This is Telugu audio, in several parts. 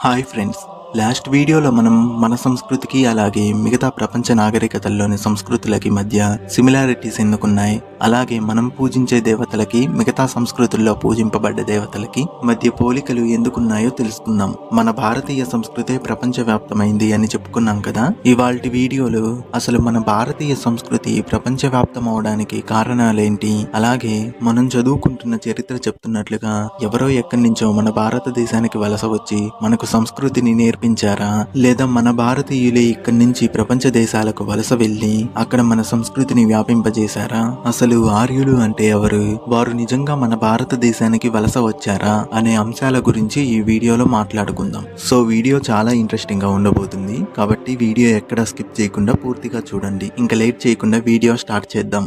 హాయ్ ఫ్రెండ్స్, లాస్ట్ వీడియోలో మనం మన సంస్కృతికి అలాగే మిగతా ప్రపంచ నాగరికతల్లోని సంస్కృతులకి మధ్య సిమిలారిటీస్ ఎందుకున్నాయి, అలాగే మనం పూజించే దేవతలకి మిగతా సంస్కృతుల్లో పూజింపబడ్డ దేవతలకి మధ్య పోలికలు ఎందుకున్నాయో తెలుసుకుందాం. మన భారతీయ సంస్కృతే ప్రపంచవ్యాప్తమైంది అని చెప్పుకున్నాం కదా. ఇవాల్టి వీడియోలో అసలు మన భారతీయ సంస్కృతి ప్రపంచవ్యాప్తం అవడానికి కారణాలేంటి, అలాగే మనం చదువుకుంటున్న చరిత్ర చెప్తున్నట్లుగా ఎవరో ఎక్కడి నుంచో మన భారతదేశానికి వలస వచ్చి మనకు సంస్కృతిని నేర్పించారా, లేదా మన భారతీయులే ఇక్కడి నుంచి ప్రపంచ దేశాలకు వలస వెళ్లి అక్కడ మన సంస్కృతిని వ్యాపింపజేశారా, అసలు ఆర్యులు అంటే ఎవరు, వారు నిజంగా మన భారతదేశానికి వలస వచ్చారా అనే అంశాల గురించి ఈ వీడియోలో మాట్లాడుకుందాం. సో వీడియో చాలా ఇంట్రెస్టింగ్ గా ఉండబోతుంది, కాబట్టి వీడియో ఎక్కడా స్కిప్ చేయకుండా పూర్తిగా చూడండి. ఇంకా లేట్ చేయకుండా వీడియో స్టార్ట్ చేద్దాం.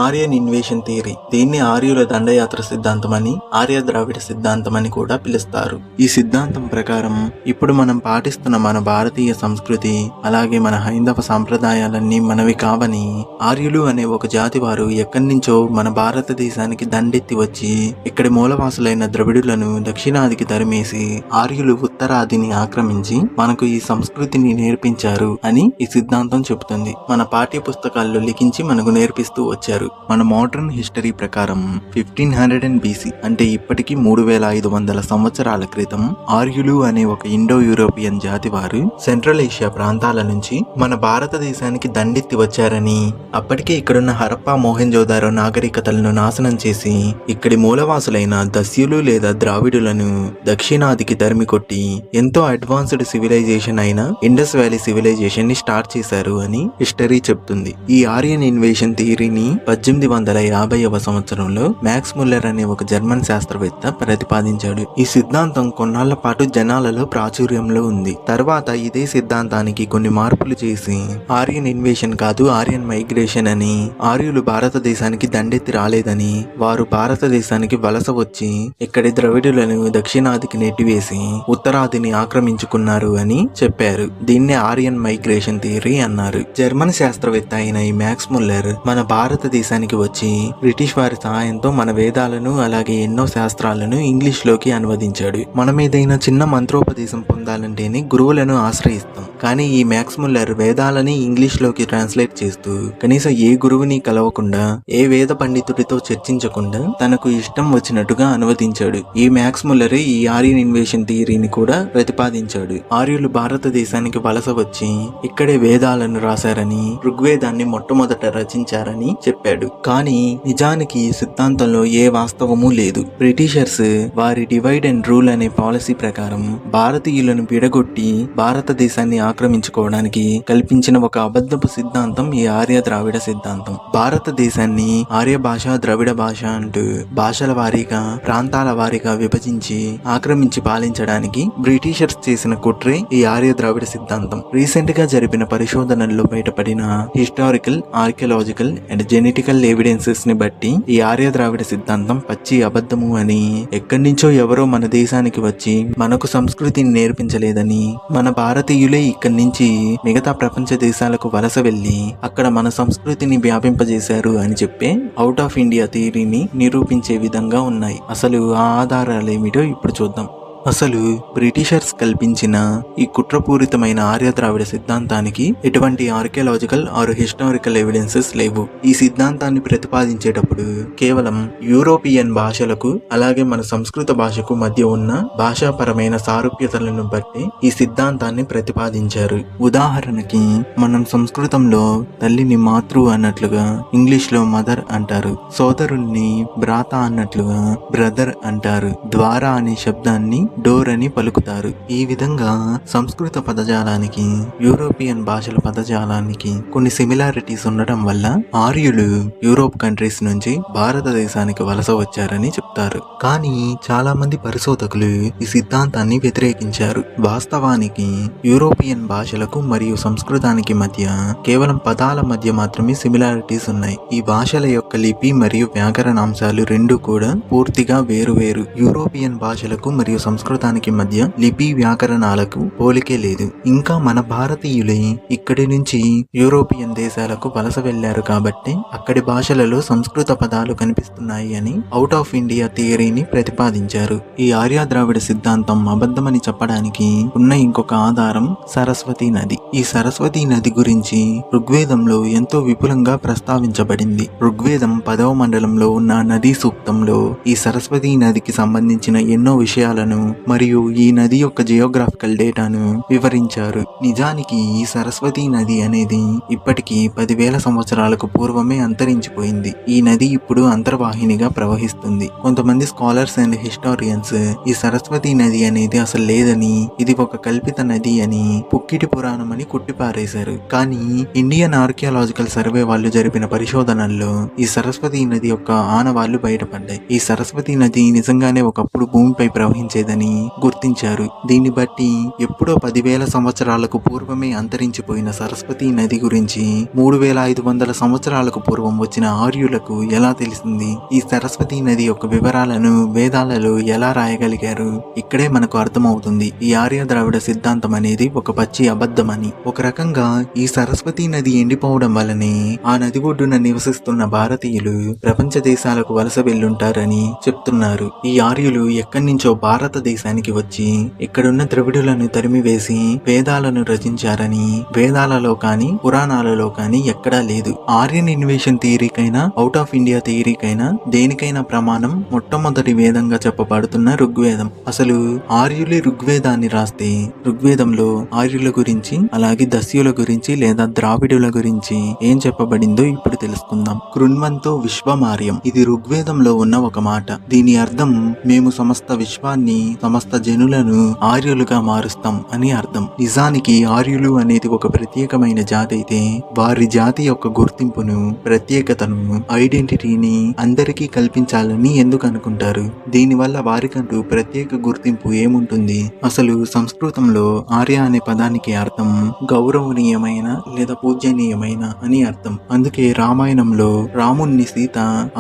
ఆర్యన్ ఇన్వేషన్ థియరీ, దీన్ని ఆర్యుల దండయాత్ర సిద్ధాంతం అని, ఆర్య ద్రావిడ సిద్ధాంతం అని కూడా పిలుస్తారు. ఈ సిద్ధాంతం ప్రకారం ఇప్పుడు మనం పాటిస్తున్న మన భారతీయ సంస్కృతి అలాగే మన హైందవ సాంప్రదాయాలన్నీ మనవి కావని, ఆర్యులు అనే ఒక జాతి వారు ఎక్కడి నుంచో మన భారతదేశానికి దండెత్తి వచ్చి ఇక్కడి మూలవాసులైన ద్రవిడులను దక్షిణాదికి తరిమేసి ఆర్యులు ఉత్తరాదిని ఆక్రమించి మనకు ఈ సంస్కృతిని నేర్పించారు అని ఈ సిద్ధాంతం చెబుతుంది. మన పాఠ్య పుస్తకాల్లో లిఖించి మనకు నేర్పిస్తూ వచ్చారు. మన మోడర్న్ హిస్టరీ ప్రకారం 1500 BC అంటే ఇప్పటికి 3500 సంవత్సరాల క్రితం ఆర్యులు అనే ఒక ఇండో యూరోపియన్ జాతి వారు సెంట్రల్ ఏషియా ప్రాంతాల నుంచి మన భారతదేశానికి దండెత్తి వచ్చారని, అప్పటికే ఇక్కడున్న హరప్పా మొహెంజోదారో నాగరికతలను నాశనం చేసి ఇక్కడి మూలవాసులైన దస్యులు లేదా ద్రావిడులను దక్షిణాదికి తరిమి కొట్టి ఎంతో అడ్వాన్స్డ్ సివిలైజేషన్ అయిన ఇండస్ వ్యాలీ సివిలైజేషన్ ని స్టార్ట్ చేశారు అని హిస్టరీ చెప్తుంది. ఈ ఆర్యన్ ఇన్వేషన్ థియరీని 1850వ సంవత్సరంలో మ్యాక్స్ ముల్లర్ అనే ఒక జర్మన్ శాస్త్రవేత్త ప్రతిపాదించాడు. ఈ సిద్ధాంతం కొన్నాళ్ల పాటు జనాలలో ప్రాచుర్యంలో ఉంది. తర్వాత ఇదే సిద్ధాంతానికి కొన్ని మార్పులు చేసి ఆర్యన్ ఇన్వేషన్ కాదు, ఆర్యన్ మైగ్రేషన్ అని, ఆర్యులు భారతదేశానికి దండెత్తి రాలేదని, వారు భారతదేశానికి వలస వచ్చి ఇక్కడి ద్రవిడులను దక్షిణాదికి నెట్టివేసి ఉత్తరాదిని ఆక్రమించుకున్నారు అని చెప్పారు. దీన్నే ఆర్యన్ మైగ్రేషన్ థియరీ అన్నారు. జర్మన్ శాస్త్రవేత్త అయిన ఈ మ్యాక్స్ ముల్లర్ మన భారతదేశానికి వచ్చి బ్రిటిష్ వారి సహాయంతో మన వేదాలను అలాగే ఎన్నో శాస్త్రాలను ఇంగ్లీష్ లోకి అనువదించాడు. మనం ఏదైనా చిన్న మంత్రోపదేశం పొందాలంటేనే గురువులను ఆశ్రయిస్తాం, కానీ ఈ మ్యాక్స్ ముల్లర్ వేదాలని ఇంగ్లీష్ లోకి ట్రాన్స్లేట్ చేస్తూ కనీసం ఏ గురువుని కలవకుండా ఏ వేద పండితుడితో చర్చించకుండా తనకు ఇష్టం వచ్చినట్టుగా అనువదించాడు. ఈ మ్యాక్స్ ముల్లర్ ఈ ఆర్యన్ ఇన్వేషన్ థియరీని కూడా ప్రతిపాదించాడు. ఆర్యులు భారతదేశానికి వలస వచ్చి ఇక్కడే వేదాలను రాశారని, ఋగ్వేదాన్ని మొట్టమొదట రచించారని చెప్పాడు. కానీ నిజానికి ఈ సిద్ధాంతంలో ఏ వాస్తవమూ లేదు. బ్రిటిషర్స్ వారి డివైడ్ అండ్ రూల్ అనే పాలసీ ప్రకారం భారతీయులను విడగొట్టి భారతదేశాన్ని ఆక్రమించుకోవడానికి కల్పించిన ఒక అబద్ధపు సిద్ధాంతం ఈ ఆర్య ద్రావిడ సిద్ధాంతం. భారతదేశాన్ని ఆర్య భాష, ద్రవిడ భాష అంటూ భాషల వారీగా ప్రాంతాల వారీగా విభజించి ఆక్రమించి పాలించడానికి బ్రిటిషర్స్ చేసిన కుట్రే ఈ ఆర్య ద్రావిడ సిద్ధాంతం. రీసెంట్ గా జరిపిన పరిశోధనల్లో బయటపడిన historical, archaeological and genetical evidences ని బట్టి ఈ ఆర్య ద్రావిడ సిద్ధాంతం పచ్చి అబద్ధము అని, ఎక్కడి నుంచో ఎవరో మన దేశానికి వచ్చి మనకు సంస్కృతిని నేర్పించలేదని, మన భారతీయులే ఇక్కడి నుంచి మిగతా ప్రపంచ దేశాలకు వలస వెళ్లి అక్కడ మన సంస్కృతిని వ్యాపింపజేశారు అని చెప్పే అవుట్ ఆఫ్ ఇండియా థియరీని నిరూపించే విధంగా ఉన్నాయి. అసలు ఆ ఆధారాలేమిటో ఇప్పుడు చూద్దాం. అసలు బ్రిటిషర్స్ కల్పించిన ఈ కుట్రపూరితమైన ఆర్య ద్రావిడ సిద్ధాంతానికి ఎటువంటి ఆర్కియలాజికల్ ఆర్ హిస్టారికల్ ఎవిడెన్సెస్ లేవు. ఈ సిద్ధాంతాన్ని ప్రతిపాదించేటప్పుడు కేవలం యూరోపియన్ భాషలకు అలాగే మన సంస్కృత భాషకు మధ్య ఉన్న భాషాపరమైన సారూప్యతలను బట్టి ఈ సిద్ధాంతాన్ని ప్రతిపాదించారు. ఉదాహరణకి మనం సంస్కృతంలో తల్లిని మాతృ అన్నట్లుగా ఇంగ్లీష్ లో మదర్ అంటారు, సోదరుణ్ణి భ్రాత అన్నట్లుగా బ్రదర్ అంటారు, ద్వారా అనే శబ్దాన్ని డోర్ అని పలుకుతారు. ఈ విధంగా సంస్కృత పదజాలానికి యూరోపియన్ భాషల పదజాలానికి కొన్ని సిమిలారిటీస్ ఉండటం వల్ల ఆర్యులు యూరోప్ కంట్రీస్ నుంచి భారతదేశానికి వలస వచ్చారని చెప్తారు. కానీ చాలా మంది పరిశోధకులు ఈ సిద్ధాంతాన్ని వ్యతిరేకించారు. వాస్తవానికి యూరోపియన్ భాషలకు మరియు సంస్కృతానికి మధ్య కేవలం పదాల మధ్య మాత్రమే సిమిలారిటీస్ ఉన్నాయి. ఈ భాషల యొక్క లిపి మరియు వ్యాకరణాంశాలు రెండు కూడా పూర్తిగా వేరువేరు. యూరోపియన్ భాషలకు మరియు సంస్కృత సంస్కృతానికి మధ్య లిపి వ్యాకరణాలకు పోలికే లేదు. ఇంకా మన భారతీయులే ఇక్కడి నుంచి యూరోపియన్ దేశాలకు వలస వెళ్లారు కాబట్టి అక్కడి భాషలలో సంస్కృత పదాలు కనిపిస్తున్నాయి అని అవుట్ ఆఫ్ ఇండియా థియరీని ప్రతిపాదించారు. ఈ ఆర్య ద్రావిడ సిద్ధాంతం అబద్ధమని చెప్పడానికి ఉన్న ఇంకొక ఆధారం సరస్వతీ నది. ఈ సరస్వతీ నది గురించి ఋగ్వేదంలో ఎంతో విపులంగా ప్రస్తావించబడింది. ఋగ్వేదం 10వ మండలంలో ఉన్న నదీ సూక్తంలో ఈ సరస్వతీ నదికి సంబంధించిన ఎన్నో విషయాలను మరియు ఈ నది యొక్క జియోగ్రాఫికల్ డేటాను వివరించారు. నిజానికి ఈ సరస్వతీ నది అనేది ఇప్పటికీ 10,000 సంవత్సరాలకు పూర్వమే అంతరించిపోయింది. ఈ నది ఇప్పుడు అంతర్వాహినిగా ప్రవహిస్తుంది. కొంతమంది స్కాలర్స్ అండ్ హిస్టారియన్స్ ఈ సరస్వతీ నది అనేది అసలు లేదని, ఇది ఒక కల్పిత నది అని, పుక్కిటి పురాణం అని కొట్టిపారేశారు. కానీ ఇండియన్ ఆర్కియాలజికల్ సర్వే వాళ్ళు జరిపిన పరిశోధనల్లో ఈ సరస్వతీ నది యొక్క ఆనవాళ్లు బయటపడ్డాయి. ఈ సరస్వతీ నది నిజంగానే ఒకప్పుడు భూమిపై ప్రవహించేదని గుర్తించారు. దీన్ని బట్టి ఎప్పుడో 10,000 సంవత్సరాలకు పూర్వమే అంతరించిపోయిన సరస్వతీ నది గురించి 3,500 సంవత్సరాలకు పూర్వం వచ్చిన ఆర్యులకు ఎలా తెలిసింది? ఈ సరస్వతీ నది యొక్క వివరాలను వేదాలలో ఎలా రాయగలిగారు? ఇక్కడే మనకు అర్థమవుతుంది ఈ ఆర్య ద్రావిడ సిద్ధాంతం అనేది ఒక పచ్చి అబద్ధమని. ఒక రకంగా ఈ సరస్వతీ నది ఎండిపోవడం వల్లనే ఆ నది ఒడ్డున నివసిస్తున్న భారతీయులు ప్రపంచ దేశాలకు వలస వెళ్ళుంటారని చెప్తున్నారు. ఈ ఆర్యులు ఎక్కడి నుంచో భారతదేశానికి వచ్చి ఇక్కడున్న ద్రవిడులను తరిమివేసి వేదాలను రచించారని వేదాలలో కానీ పురాణాలలో కానీ ఎక్కడా లేదు. ఆర్యన్ ఇన్వేషన్ థియరీకైనా అవుట్ ఆఫ్ ఇండియా థియరీకైనా దేనికైనా ప్రమాణం మొట్టమొదటి వేదంగా చెప్పబడుతున్న ఋగ్వేదం. అసలు ఆర్యులే ఋగ్వేదాన్ని రాస్తే ఋగ్వేదంలో ఆర్యుల గురించి అలాగే దస్యుల గురించి లేదా ద్రావిడుల గురించి ఏం చెప్పబడిందో ఇప్పుడు తెలుసుకుందాం. కృణ్వంతో విశ్వమార్యం, ఇది ఋగ్వేదంలో ఉన్న ఒక మాట. దీని అర్థం మేము సమస్త విశ్వాన్ని సమస్త జనులను ఆర్యులుగా మారుస్తాం అని అర్థం. నిజానికి ఆర్యులు అనేది ఒక ప్రత్యేకమైన జాతి అయితే వారి జాతి యొక్క గుర్తింపును ప్రత్యేకతను ఐడెంటిటీని అందరికీ కల్పించాలని ఎందుకు అనుకుంటారు? దీనివల్ల వారికంటూ ప్రత్యేక గుర్తింపు ఏముంటుంది? అసలు సంస్కృతంలో ఆర్య అనే పదానికి అర్థం గౌరవనీయమైన లేదా పూజనీయమైన అని అర్థం. అందుకే రామాయణంలో రాముణ్ణి సీత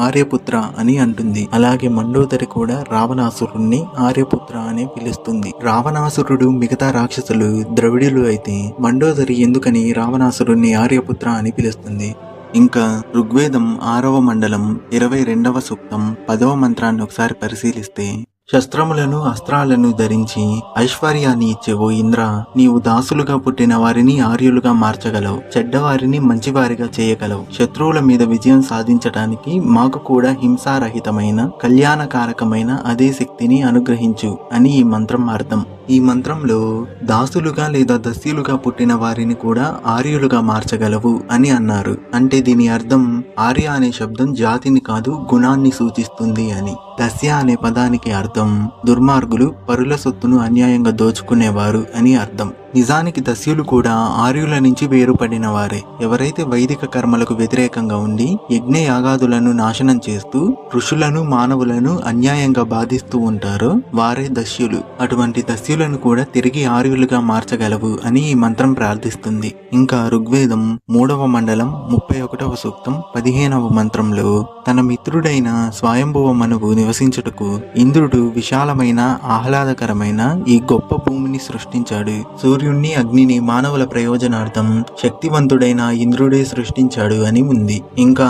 ఆర్యపుత్ర అని అంటుంది. అలాగే మండోదరి కూడా రావణాసురుణ్ణి ఆర్యపుత్ర అని పిలుస్తుంది. రావణాసురుడు మిగతా రాక్షసులు ద్రవిడులు అయితే మండోదరి ఎందుకని రావణాసురుణ్ణి ఆర్యపుత్ర అని పిలుస్తుంది? ఇంకా ఋగ్వేదం 6వ మండలం 22వ సూక్తం 10వ మంత్రాన్ని ఒకసారి పరిశీలిస్తే, శస్త్రములను అస్త్రాలను ధరించి ఐశ్వర్యాన్ని ఇచ్చే ఓ ఇంద్ర, నీవు దాసులుగా పుట్టిన వారిని ఆర్యులుగా మార్చగలవు, చెడ్డవారిని మంచివారిగా చేయగలవు. శత్రువుల మీద విజయం సాధించటానికి మాకు కూడా హింసారహితమైన కళ్యాణకారకమైన అదే శక్తిని అనుగ్రహించు అని ఈ మంత్రం అర్థం. ఈ మంత్రంలో దాసులుగా లేదా దస్యులుగా పుట్టిన వారిని కూడా ఆర్యులుగా మార్చగలవు అని అన్నారు. అంటే దీని అర్థం ఆర్య అనే శబ్దం జాతిని కాదు గుణాన్ని సూచిస్తుంది అని. దస్య అనే పదానికి అర్థం దుర్మార్గులు, పరుల సొత్తును అన్యాయంగా దోచుకునేవారు అని అర్థం. నిజానికి దస్యులు కూడా ఆర్యుల నుంచి వేరుపడిన వారే. ఎవరైతే వైదిక కర్మలకు వ్యతిరేకంగా ఉండి యజ్ఞ యాగాదులను నాశనం చేస్తూ ఋషులను మానవులను అన్యాయంగా బాధిస్తూ ఉంటారో వారే దస్యులు. అటువంటి దస్యులను కూడా తిరిగి ఆర్యులుగా మార్చగలవు అని ఈ మంత్రం ప్రార్థిస్తుంది. ఇంకా ఋగ్వేదం 3వ మండలం 31వ సూక్తం 15వ మంత్రంలో, తన మిత్రుడైన స్వయంభువ మనువు నివసించుటకు ఇంద్రుడు విశాలమైన ఆహ్లాదకరమైన ఈ గొప్ప భూమిని సృష్టించాడు. సూర్యుణ్ణి అగ్నిని మానవుల ప్రయోజనార్థం శక్తివంతుడైన ఇంద్రుడే సృష్టించాడు అని ఉంది. ఇంకా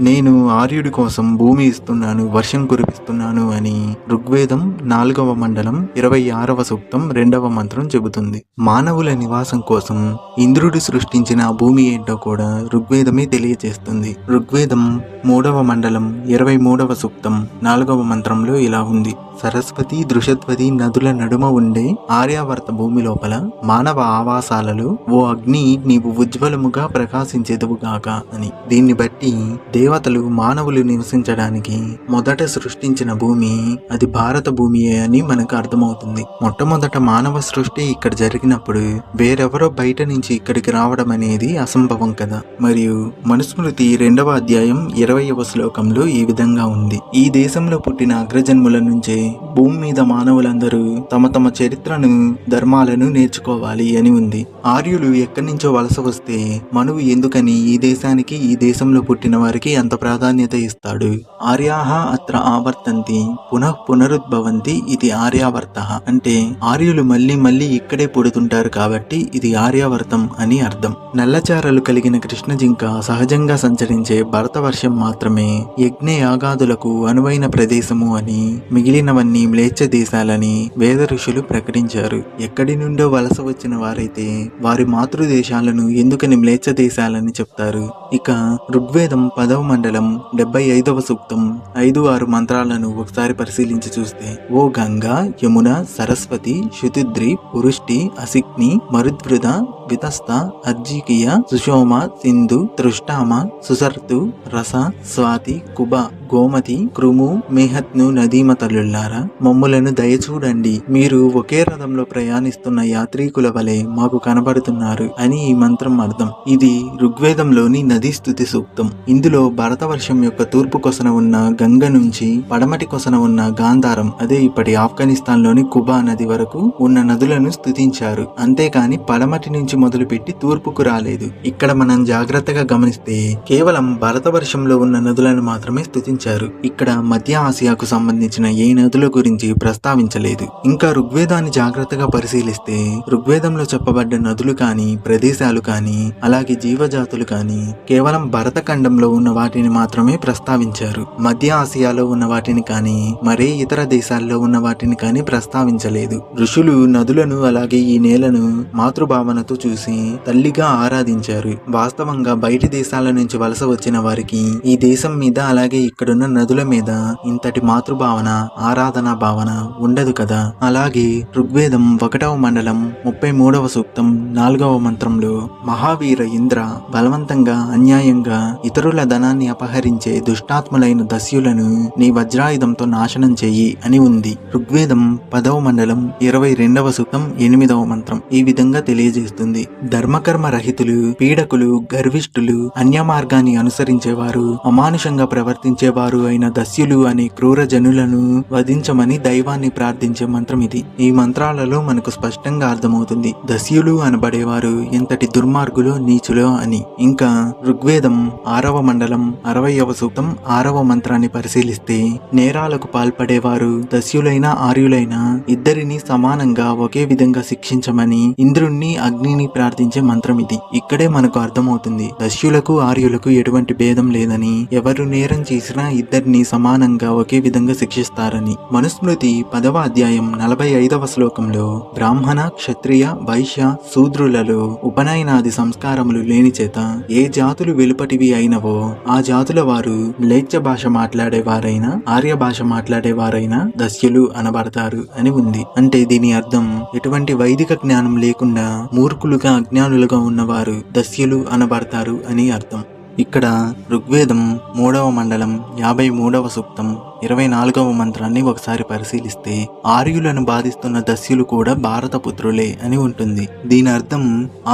నేను ఆర్యుడి కోసం భూమి ఇస్తున్నాను, వర్షం కురిపిస్తున్నాను అని ఋగ్వేదం 4వ మండలం 26వ సూక్తం 2వ మంత్రం చెబుతుంది. మానవుల నివాసం కోసం ఇంద్రుడు సృష్టించిన భూమి ఏంటో కూడా ఋగ్వేదమే తెలియజేస్తుంది. ఋగ్వేదం 3వ మండలం 23వ సూక్తం 4వ మంత్రంలో ఇలా ఉంది: సరస్వతి దృషద్వతి నదుల నడుమ ఉండే ఆర్యావర్త భూమి లోపల మానవ ఆవాసాలలో ఓ అగ్ని నీవు ఉజ్వలముగా ప్రకాశించేదువుగాక అని. దీన్ని బట్టి దేవతలు మానవులు నివసించడానికి మొదట సృష్టించిన భూమి అది భారత భూమియే అని మనకు అర్థమవుతుంది. మొట్టమొదట మానవ సృష్టి ఇక్కడ జరిగినప్పుడు వేరెవరో బయట నుంచి ఇక్కడికి రావడం అనేది అసంభవం కదా. మరియు మనుస్మృతి 2వ అధ్యాయం 20వ శ్లోకంలో ఈ విధంగా ఉంది: ఈ దేశంలో పుట్టిన అగ్రజన్ముల నుంచే భూమి మీద మానవులందరూ తమ తమ చరిత్రను ధర్మాలను నేర్చుకోవాలి. తెలుసుకోవాలి అని ఉంది. ఆర్యులు ఎక్కడి నుంచో వలస వస్తే మనువు ఎందుకని ఈ దేశానికి ఈ దేశంలో పుట్టిన వారికి అంత ప్రాధాన్యత ఇస్తాడు. ఆర్యాహ అత్ర ఆవర్తంతి పునః పునరుద్భవంతి ఇది ఆర్యావర్త. అంటే ఆర్యులు మళ్ళీ మళ్ళీ ఇక్కడే పుడుతుంటారు కాబట్టి ఇది ఆర్యావర్తం అని అర్థం. నల్లచారలు కలిగిన కృష్ణ జింక సహజంగా సంచరించే భరతవర్షం మాత్రమే యజ్ఞ యాగాదులకు అనువైన ప్రదేశము అని, మిగిలినవన్నీ మ్లేచ్ఛ దేశాలని వేద ఋషులు ప్రకటించారు. ఎక్కడి నుండో వలస వచ్చిన వారైతే వారి మాతృదేశాలను ఎందుకని మ్లేచ్ఛ దేశాలని చెప్తారు. ఇక ఋగ్వేదం 10వ మండలం 75వ సూక్తం 5-6 మంత్రాలను ఒకసారి పరిశీలించి చూస్తే ఓ గంగా, యమున, సరస్వతి, శుతిద్రి, పురుష్టి, అసిగ్ని, మరుద్వృద, వితస్త, అర్జికియ, సుషోమ, సింధు, తృష్టామ, సుసర్తు, రస, స్వాతి, కుబ, గోమతి, కృము, మేహత్ను నదీమతలుల్లారా మమ్ములను దయచూడండి. మీరు ఒకే రథంలో ప్రయాణిస్తున్న యాత్రికుల వలె మాకు కనబడుతున్నారు అని ఈ మంత్రం అర్థం. ఇది ఋగ్వేదంలోని నదీ స్తుతి సూక్తం. ఇందులో భరతవర్షం యొక్క తూర్పు కొసన ఉన్న గంగ నుంచి పడమటి కొసన ఉన్న గాంధారం, అదే ఇప్పటి ఆఫ్ఘనిస్తాన్ లోని కుబా నది వరకు ఉన్న నదులను స్తుతించారు. అంతేకాని పడమటి నుంచి మొదలుపెట్టి తూర్పుకు రాలేదు. ఇక్కడ మనం జాగ్రత్తగా గమనిస్తే కేవలం భరతవర్షంలో ఉన్న నదులను మాత్రమే స్తుతించారు. ఇక్కడ మధ్య ఆసియాకు సంబంధించిన ఏ నదుల గురించి ప్రస్తావించలేదు. ఇంకా ఋగ్వేదాన్ని జాగ్రత్తగా పరిశీలిస్తే ఋగ్వేదంలో చెప్పబడ్డ నదులు కాని, ప్రదేశాలు కాని, అలాగే జీవజాతులు కాని కేవలం భరతఖండంలో ఉన్న వాటిని మాత్రమే ప్రస్తావించారు. మధ్య ఆసియాలో ఉన్న వాటిని కాని, మరే ఇతర దేశాల్లో ఉన్న వాటిని కాని ప్రస్తావించలేదు. ఋషులు నదులను అలాగే ఈ నేలను మాతృభావనతో చూసి తల్లిగా ఆరాధించారు. వాస్తవంగా బయటి దేశాల నుంచి వలస వచ్చిన వారికి ఈ దేశం మీద అలాగే ఇక్కడున్న నదుల మీద ఇంతటి మాతృభావన, ఆరాధనా భావన ఉండదు కదా. అలాగే ఋగ్వేదం 1వ మండలం 33వ సూక్తం 4వ మంత్రంలో మహావీర ఇంద్ర, బలవంతంగా అన్యాయంగా ఇతరుల ధనాన్ని అపహరించే దుష్టాత్ములైన దస్యులను నీ వజ్రాయుధంతో నాశనం చెయ్యి అని ఉంది. ఋగ్వేదం 10వ మండలం 22వ సూక్తం 8వ మంత్రం ఈ విధంగా తెలియజేస్తుంది. ధర్మకర్మ రహితులు, పీడకులు, గర్విష్ఠులు, అన్య మార్గాన్ని అనుసరించేవారు, అమానుషంగా ప్రవర్తించేవారు అయిన దస్యులు అనే క్రూర జనులను వధించమని దైవాన్ని ప్రార్థించే మంత్రం ఇది. ఈ మంత్రాలలో మనకు స్పష్టంగా అర్థమవుతుంది దస్యులు అనబడేవారు ఎంతటి దుర్మార్గులో, నీచులో అని. ఇంకా ఋగ్వేదం 6వ మండలం 60వ సూక్తం 6వ మంత్రాన్ని పరిశీలిస్తే నేరాలకు పాల్పడేవారు దస్యులైనా ఆర్యులైనా ఇద్దరిని సమానంగా ఒకే విధంగా శిక్షించమని ఇంద్రుణ్ణి, అగ్నిని ప్రార్థించే మంత్రం ఇది. ఇక్కడే మనకు అర్థమవుతుంది దస్యులకు ఆర్యులకు ఎటువంటి భేదం లేదని, ఎవరు నేరం చేసినా ఇద్దరిని సమానంగా ఒకే విధంగా శిక్షిస్తారని. మనుస్మృతి 10వ అధ్యాయం 45వ శ్లోకంలో బ్రాహ్మణ, క్షత్రియ, వైశ్య, శూద్రులలో ఉపనయనాది సంస్కారములు లేని చేత ఏ జాతులు వెలుపటివి అయినవో ఆ జాతుల వారు మ్లేచ్ఛ భాష మాట్లాడేవారైనా, ఆర్య భాష మాట్లాడేవారైనా దస్యులు అనబడతారు అని ఉంది. అంటే దీని అర్థం ఎటువంటి వైదిక జ్ఞానం లేకుండా మూర్ఖులుగా, అజ్ఞానులుగా ఉన్నవారు దస్యులు అనబడతారు అని అర్థం. ఇక్కడ ఋగ్వేదం 3వ మండలం 53వ సూక్తం 24వ మంత్రాన్ని ఒకసారి పరిశీలిస్తే ఆర్యులను బాధిస్తున్న దస్యులు కూడా భారత పుత్రులే అని ఉంటుంది. దీని అర్థం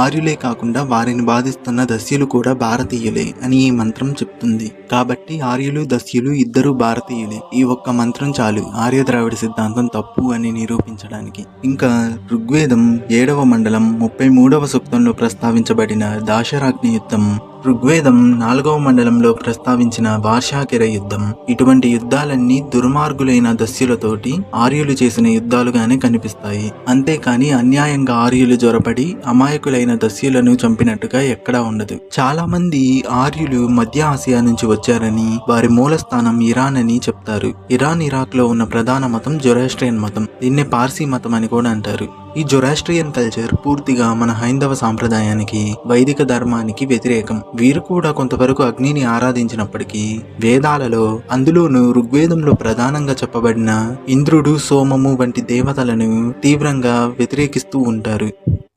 ఆర్యులే కాకుండా వారిని బాధిస్తున్న దస్యులు కూడా భారతీయులే అని ఈ మంత్రం చెప్తుంది. కాబట్టి ఆర్యులు, దస్యులు ఇద్దరు భారతీయులే. ఈ ఒక్క మంత్రం చాలు ఆర్య ద్రావిడ సిద్ధాంతం తప్పు అని నిరూపించడానికి. ఇంకా ఋగ్వేదం 7వ మండలం 33వ సూక్తంలో ప్రస్తావించబడిన దాశరాగ్ని యుద్ధం, ఋగ్వేదం 4వ మండలంలో ప్రస్తావించిన వార్షాకిర యుద్ధం, ఇటువంటి యుద్ధాలన్నీ దుర్మార్గులైన దస్యులతోటి ఆర్యులు చేసిన యుద్ధాలుగానే కనిపిస్తాయి. అంతేకాని అన్యాయంగా ఆర్యులు జొరపడి అమాయకులైన దస్యులను చంపినట్టుగా ఎక్కడా ఉండదు. చాలా మంది ఆర్యులు మధ్య ఆసియా నుంచి వచ్చారని, వారి మూల స్థానం ఇరాన్ అని చెప్తారు. ఇరాన్, ఇరాక్ లో ఉన్న ప్రధాన మతం జొరాస్ట్రియన్ మతం. దీన్నే పార్సీ మతం అని కూడా అంటారు. ఈ జొరాస్ట్రియన్ కల్చర్ పూర్తిగా మన హైందవ సాంప్రదాయానికి, వైదిక ధర్మానికి వ్యతిరేకం. వీరు కూడా కొంతవరకు అగ్నిని ఆరాధించినప్పటికీ వేదాలలో, అందులోనూ ఋగ్వేదంలో ప్రధానంగా చెప్పబడిన ఇంద్రుడు, సోమము వంటి దేవతలను తీవ్రంగా వ్యతిరేకిస్తూ ఉంటారు.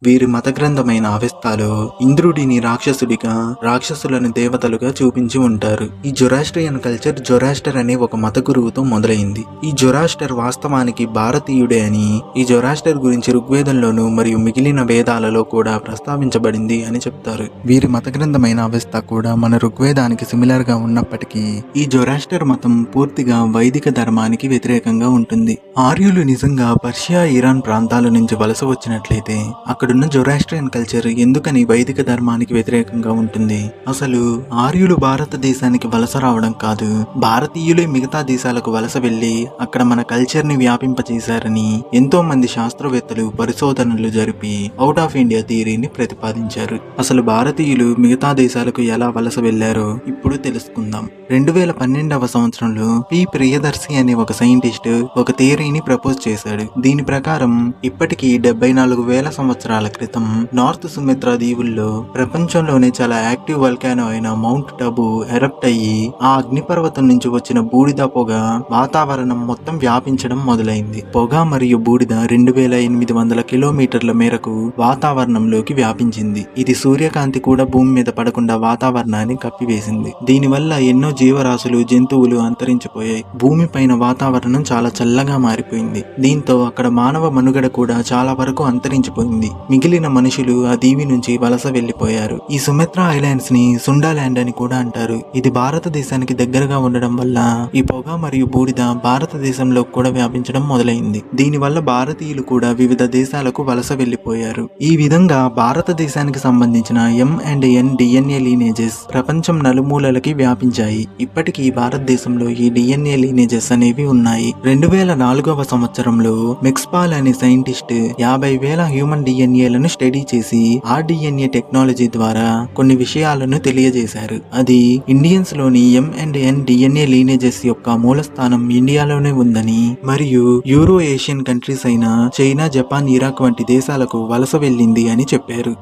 వీరి మత గ్రంథమైన అవెస్తాలో ఇంద్రుడిని రాక్షసుడిగా, రాక్షసులను దేవతలుగా చూపించి ఉంటారు. ఈ జొరాస్ట్రియన్ కల్చర్ జొరాస్టర్ అనే ఒక మత గురువుతో మొదలైంది. ఈ జొరాస్టర్ వాస్తవానికి భారతీయుడే అని, ఈ జొరాస్టర్ గురించి ఋగ్వేదంలోనూ మరియు మిగిలిన వేదాలలో కూడా ప్రస్తావించబడింది అని చెప్తారు. వీరి మత గ్రంథమైన అవెస్తా కూడా మన ఋగ్వేదానికి సిమిలర్ గా ఉన్నప్పటికీ ఈ జొరాస్టర్ మతం పూర్తిగా వైదిక ధర్మానికి వ్యతిరేకంగా ఉంటుంది. ఆర్యులు నిజంగా పర్షియా, ఇరాన్ ప్రాంతాల నుంచి వలస వచ్చినట్లయితే అక్కడ అక్కడున్న జొరాస్ట్రియన్ కల్చర్ ఎందుకని వైదిక ధర్మానికి వ్యతిరేకంగా ఉంటుంది? అసలు ఆర్యులు భారతదేశానికి వలస రావడం కాదు, భారతీయులే మిగతా దేశాలకు వలస వెళ్లి అక్కడ మన కల్చర్ ని వ్యాపింపచేశారని ఎంతో మంది శాస్త్రవేత్తలు పరిశోధనలు జరిపి అవుట్ ఆఫ్ ఇండియా థియరీని ప్రతిపాదించారు. అసలు భారతీయులు మిగతా దేశాలకు ఎలా వలస వెళ్లారో ఇప్పుడు తెలుసుకుందాం. 2012వ సంవత్సరంలో పి ప్రియదర్శి అనే ఒక సైంటిస్ట్ ఒక థియరీని ప్రపోజ్ చేశాడు. దీని ప్రకారం ఇప్పటికీ 74,000 సంవత్సరాల క్రితం నార్త్ సుమిత్రా దీవుల్లో ప్రపంచంలోనే చాలా యాక్టివ్ వల్కానో అయిన మౌంట్ టబు ఎరప్ట్ అయ్యి ఆ అగ్నిపర్వతం నుంచి వచ్చిన బూడిద పొగ వాతావరణం మొత్తం వ్యాపించడం మొదలైంది. పొగ మరియు బూడిద 2800 కిలోమీటర్ల మేరకు వాతావరణంలోకి వ్యాపించింది. ఇది సూర్యకాంతి కూడా భూమి మీద పడకుండా వాతావరణాన్ని కప్పివేసింది. దీనివల్ల ఎన్నో జీవరాశులు, జంతువులు అంతరించిపోయాయి. భూమి పైన వాతావరణం చాలా చల్లగా మారిపోయింది. దీంతో అక్కడ మానవ మనుగడ కూడా చాలా వరకు అంతరించిపోయింది. మిగిలిన మనుషులు ఆ దీవి నుంచి వలస వెళ్లిపోయారు. ఈ సుమిత్రా ఐలాండ్స్ ని సుండాల్యాండ్ అని కూడా అంటారు. ఇది భారతదేశానికి దగ్గరగా ఉండడం వల్ల ఈ పొగ మరియు బూడిద భారతదేశంలో కూడా వ్యాపించడం మొదలైంది. దీనివల్ల భారతీయులు కూడా వివిధ దేశాలకు వలస వెళ్లిపోయారు. ఈ విధంగా భారతదేశానికి సంబంధించిన M&N DNA లీనేజెస్ ప్రపంచం నలుమూలలకి వ్యాపించాయి. ఇప్పటికీ భారతదేశంలో ఈ DNA లీనేజెస్ అనేవి ఉన్నాయి. 2004వ సంవత్సరంలో మెక్స్పాల్ అనే సైంటిస్ట్ 50,000 హ్యూమన్ డిఎన్ఏలను స్టడీ చేసి ఆ డిఎన్ఏ టెక్నాలజీ ద్వారా కొన్ని విషయాలను తెలియజేశారు. అది ఇండియన్స్ లోని M&N DNA లీనేజెస్ యొక్క మూలస్థానం ఇండియాలోనే ఉందని మరియు యూరో ఏషియన్ కంట్రీస్ అయిన చైనా, జపాన్, ఇరాక్ వంటి దేశాలకు వలస వెళ్ళింది అని చెప్పారు.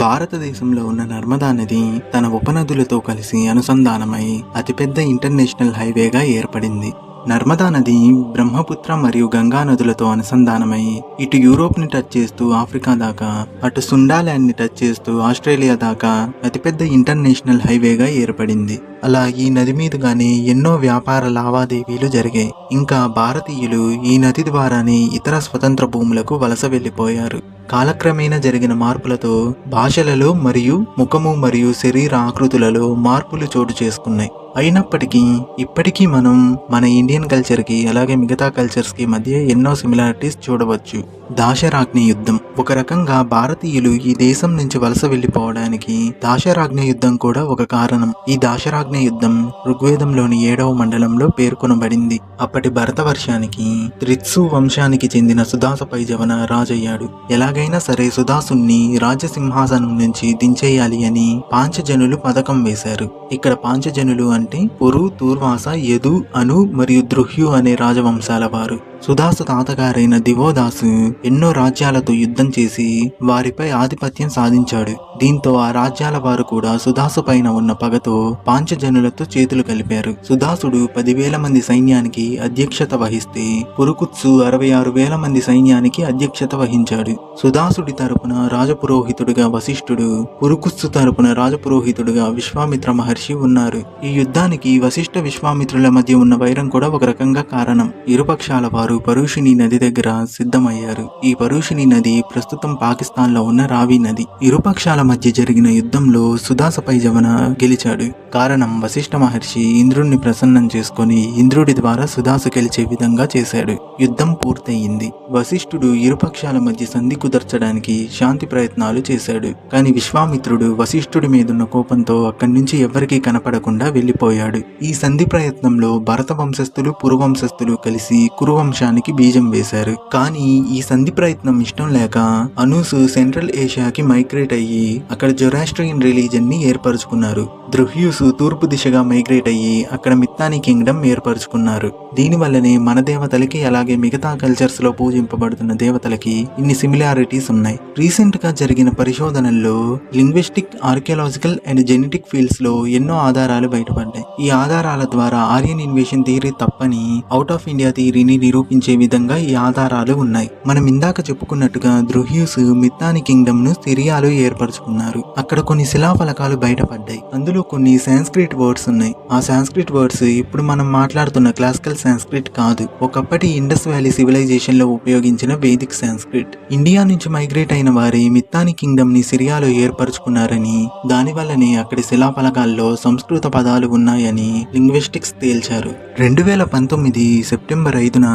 భారతదేశంలో ఉన్న నర్మదా నది తన ఉపనదులతో కలిసి అనుసంధానమై అతిపెద్ద ఇంటర్నేషనల్ హైవేగా ఏర్పడింది. నర్మదా నది బ్రహ్మపుత్ర మరియు గంగా నదులతో అనుసంధానమై ఇటు యూరోప్ ని టచ్ చేస్తూ ఆఫ్రికా దాకా, అటు సుండాల్యాండ్ ని టచ్ చేస్తూ ఆస్ట్రేలియా దాకా అతిపెద్ద ఇంటర్నేషనల్ హైవేగా ఏర్పడింది. అలా ఈ నది మీదుగానే ఎన్నో వ్యాపార లావాదేవీలు జరిగాయి. ఇంకా భారతీయులు ఈ నది ద్వారానే ఇతర స్వతంత్ర భూములకు వలస వెళ్లిపోయారు. కాలక్రమేణా జరిగిన మార్పులతో భాషలలో మరియు ముఖము మరియు శరీర ఆకృతులలో మార్పులు చోటు చేసుకున్నాయి. అయినప్పటికీ ఇప్పటికీ మనం మన ఇండియన్ కల్చర్ కి అలాగే మిగతా కల్చర్స్ కి మధ్య ఎన్నో సిమిలారిటీస్ చూడవచ్చు. దాశరాగ్ని యుద్ధం ఒక రకంగా భారతీయులు ఈ దేశం నుంచి వలస వెళ్లిపోవడానికి దాశరాగ్ని యుద్ధం కూడా ఒక కారణం. ఈ దాశరాగ్ని యుద్ధం ఋగ్వేదంలోని 7వ మండలంలో పేర్కొనబడింది. అప్పటి భరతవర్షానికి త్రిత్సు వంశానికి చెందిన సుదాస పైజవన రాజయ్యాడు. ఎలాగైనా సరే సుదాసుని రాజసింహాసనం నుంచి దించేయాలి అని పాంచజనులు పథకం వేశారు. ఇక్కడ పాంచజనులు అంటే పురు, తూర్వాస, యదు, అను మరియు ద్రుహ్యు అనే రాజవంశాల వారు. సుదాసు తాతగారైన దివోదాసు ఎన్నో రాజ్యాలతో యుద్ధం చేసి వారిపై ఆధిపత్యం సాధించాడు. దీంతో ఆ రాజ్యాల వారు కూడా సుదాసు పైన ఉన్న పగతో పాంచజనులతో చేతులు కలిపారు. సుదాసుడు 10,000 మంది సైన్యానికి అధ్యక్షత వహిస్తే పురుకుత్సు 66,000 మంది సైన్యానికి అధ్యక్షత వహించాడు. సుదాసుడి తరపున రాజపురోహితుడుగా వశిష్ఠుడు, పురుకుత్సు తరపున రాజపురోహితుడుగా విశ్వామిత్ర మహర్షి ఉన్నారు. ఈ యుద్ధానికి వశిష్ఠ విశ్వామిత్రుల మధ్య ఉన్న వైరం కూడా ఒక రకంగా కారణం. ఇరుపక్షాల వారు పరుషిణి నది దగ్గర సిద్ధమయ్యారు. ఈ పరుషిణి నది ప్రస్తుతం పాకిస్తాన్ లో ఉన్న రావి నది. ఇరుపక్షాల మధ్య జరిగిన యుద్ధంలో సుదాస పైజవన గెలిచాడు. కారణం వశిష్ఠ మహర్షి ఇంద్రుడిని ప్రసన్నం చేసుకుని ఇంద్రుడి ద్వారా సుదాసు గెలిచే విధంగా చేశాడు. యుద్ధం పూర్తయింది. వశిష్ఠుడు ఇరుపక్షాల మధ్య సంధి కుదర్చడానికి శాంతి ప్రయత్నాలు చేశాడు. కానీ విశ్వామిత్రుడు వశిష్ఠుడి మీదున్న కోపంతో అక్కడి నుంచి ఎవరికీ కనపడకుండా వెళ్లిపోయాడు. ఈ సంధి ప్రయత్నంలో భరత వంశస్థులు, పురువంశస్థులు కలిసి కురువంశానికి బీజం వేశారు. కానీ ఈ సంధి ప్రయత్నం ఇష్టం లేక అనూసు సెంట్రల్ ఏషియాకి మైగ్రేట్ అయ్యి అక్కడ జొరాస్ట్రియన్ రిలీజన్ ని ఏర్పరచుకున్నారు. ద్రుహ్యూసు తూర్పు దిశగా మైగ్రేట్ అయ్యి అక్కడ మిత్తాని కింగ్డమ్ ఏర్పరచుకున్నారు. దీనివల్లనే మన దేవతలకి అలాగే మిగతా కల్చర్స్ లో పూజింపబడుతున్న దేవతలకి ఇన్ని సిమిలారిటీస్ ఉన్నాయి. రీసెంట్ గా జరిగిన పరిశోధనల్లో linguistic, archaeological and genetic fields లో ఎన్నో ఆధారాలు బయటపడ్డాయి. ఈ ఆధారాల ద్వారా ఆర్యన్ ఇన్వేషన్ థియరీ తప్పని అవుట్ ఆఫ్ ఇండియా థియరీని నిరూపించే విధంగా ఈ ఆధారాలు ఉన్నాయి. మనం ఇందాక చెప్పుకున్నట్టుగా ద్రుహ్యూస్ మిత్తాని కింగ్డమ్ ను సిరియాలో ఏర్పరచుకున్నారు. అక్కడ కొన్ని శిలాఫలకాలు బయటపడ్డాయి. అందులో కొన్ని సాంస్క్రిట్ వర్డ్స్ ఉన్నాయి. ఆ సాంస్క్రిట్ వర్డ్స్ ఇప్పుడు మనం మాట్లాడుతున్న క్లాసికల్ సాంస్క్రిట్ కాదు. ఒకప్పటి ఇండస్ వ్యాలీ సివిలైజేషన్ లో ఉపయోగించిన వేదిక్ సాంస్క్రిట్. ఇండియా నుంచి మైగ్రేట్ అయిన వారి మిత్తాని కింగ్డమ్ ని సిరియాలో ఏర్పరచుకున్నారని, దానివల్లనే అక్కడి శిలాఫలకాల్లో సంస్కృత పదాలు ఉన్నాయని లింగ్విస్టిక్స్ తేల్చారు. 2019 సెప్టెంబర్ 5న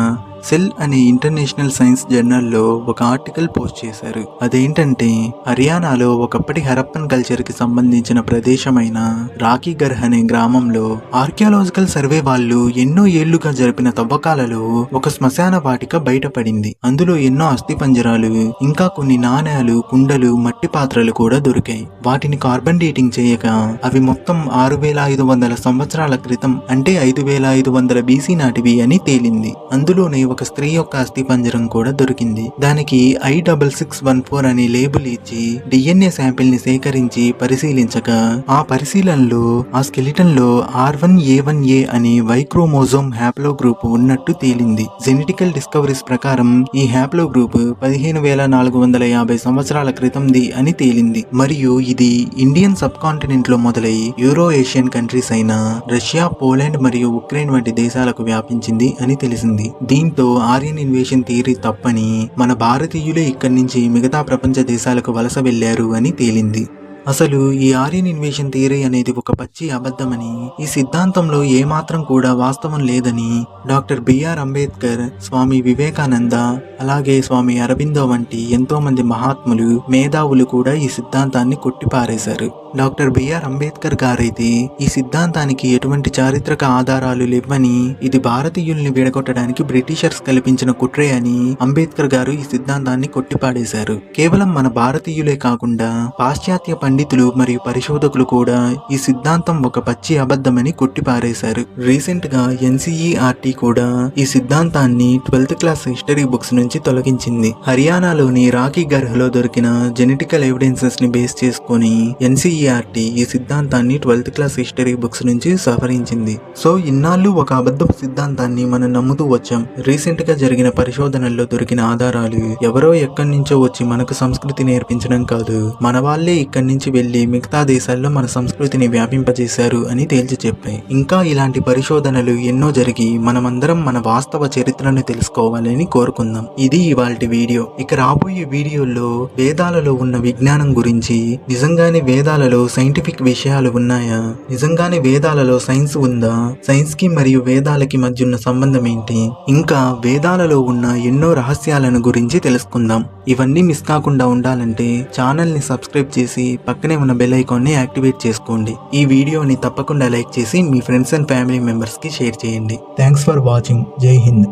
సెల్ అనే ఇంటర్నేషనల్ సైన్స్ జర్నల్లో ఒక ఆర్టికల్ పోస్ట్ చేశారు. అదేంటంటే హర్యానాలో ఒకప్పటి హరప్పన్ కల్చర్ కి సంబంధించిన ప్రదేశమైన రాకీగర్ అనే గ్రామంలో ఆర్కియాలజికల్ సర్వే వాళ్ళు ఎన్నో ఏళ్లుగా జరిపిన తవ్వకాలలో ఒక శ్మశాన వాటిక బయటపడింది. అందులో ఎన్నో అస్థిపంజరాలు, ఇంకా కొన్ని నాణేలు, కుండలు, మట్టి పాత్రలు కూడా దొరికాయి. వాటిని కార్బన్ డేటింగ్ చేయగా అవి మొత్తం 6500 సంవత్సరాల క్రితం, అంటే 5500 BC నాటివి అని తేలింది. అందులోనే ఒక స్త్రీ యొక్క అస్థిపంజరం కూడా దొరికింది. దానికి I6614 అనే లేబుల్ ఇచ్చి DNA శాంపిల్ ని సేకరించి పరిశీలించగా ఆ పరిశీలనలో ఆ స్కెలిటన్ లో R1A1A అనే Y క్రోమోజోమ్ హ్యాప్లో గ్రూప్ ఉన్నట్టు తేలింది. జెనెటికల్ డిస్కవరీస్ ప్రకారం ఈ హ్యాప్లో గ్రూప్ 15450 సంవత్సరాల క్రితంది అని తేలింది. మరియు ఇది ఇండియన్ సబ్ కాంటినెంట్ లో మొదలై యూరో ఏషియన్ కంట్రీస్ అయిన రష్యా, పోలాండ్ మరియు ఉక్రెయిన్ వంటి దేశాలకు వ్యాపించింది అని తెలిసింది. దీంతో ఆర్యన్ ఇన్వేషన్ థియరీ తప్పని, మన భారతీయులే ఇక్కడి నుంచి మిగతా ప్రపంచ దేశాలకు వలస వెళ్లారు అని తేలింది. అసలు ఈ ఆర్యన్ ఇన్వేషన్ థియరీ అనేది ఒక పచ్చి అబద్ధమని, ఈ సిద్ధాంతంలో ఏమాత్రం కూడా వాస్తవం లేదని డాక్టర్ బిఆర్ అంబేద్కర్, స్వామి వివేకానంద, అలాగే స్వామి అరబిందో వంటి ఎంతో మంది మహాత్ములు, మేధావులు కూడా ఈ సిద్ధాంతాన్ని కొట్టిపారేశారు. డాక్టర్ బిఆర్ అంబేద్కర్ గారైతే ఈ సిద్ధాంతానికి ఎటువంటి చారిత్రక ఆధారాలు లేవని, ఇది భారతీయుల్ని విడగొట్టడానికి బ్రిటిషర్స్ కల్పించిన కుట్రే అని అంబేద్కర్ గారు ఈ సిద్ధాంతాన్ని కొట్టిపాడేశారు. కేవలం మన భారతీయులే కాకుండా పాశ్చాత్య పండితులు మరియు పరిశోధకులు కూడా ఈ సిద్ధాంతం ఒక పచ్చి అబద్ధమని కొట్టిపారేశారు. రీసెంట్ గా NCERT కూడా ఈ సిద్ధాంతాన్ని 12th క్లాస్ హిస్టరీ బుక్స్ నుంచి తొలగించింది. హర్యానాలోని రాకీగర్ లో దొరికిన జెనెటికల్ ఎవిడెన్సెస్ ని బేస్ చేసుకుని NCERT ఈ సిద్ధాంతాన్ని 12th క్లాస్ హిస్టరీ బుక్స్ నుంచి సవరించింది. సో ఇన్నాళ్ళు ఒక అబద్ధపు సిద్ధాంతాన్ని మనం నమ్ముతూ వచ్చాం. రీసెంట్ గా జరిగిన పరిశోధనల్లో దొరికిన ఆధారాలు ఎవరో ఎక్కడి నుంచో వచ్చి మనకు సంస్కృతి నేర్పించడం కాదు, మన వాళ్ళే ఇక్కడి నుంచి వెళ్లి మిగతా దేశాల్లో మన సంస్కృతిని వ్యాపింపజేశారు అని తేల్చి చెప్పాయి. ఇంకా ఇలాంటి పరిశోధనలు ఎన్నో జరిగి మనమందరం మన వాస్తవ చరిత్రను తెలుసుకోవాలని కోరుకుందాం. ఇది ఇవాల్టి వీడియో. ఇక రాబోయే వీడియోల్లో వేదాలలో ఉన్న విజ్ఞానం గురించి, నిజంగానే వేదాలలో సైంటిఫిక్ విషయాలు ఉన్నాయా, నిజంగానే వేదాలలో సైన్స్ ఉందా, సైన్స్ కి మరియు వేదాలకి మధ్య ఉన్న సంబంధం ఏంటి, ఇంకా వేదాలలో ఉన్న ఎన్నో రహస్యాలను గురించి తెలుసుకుందాం. ఇవన్నీ మిస్ కాకుండా ఉండాలంటే ఛానల్ ని సబ్స్క్రైబ్ చేసి పక్కనే ఉన్న బెల్ ఐకాన్ ని యాక్టివేట్ చేసుకోండి. ఈ వీడియోని తప్పకుండా లైక్ చేసి మీ ఫ్రెండ్స్ అండ్ ఫ్యామిలీ మెంబర్స్ కి షేర్ చేయండి. Thanks for watching. జై హింద్.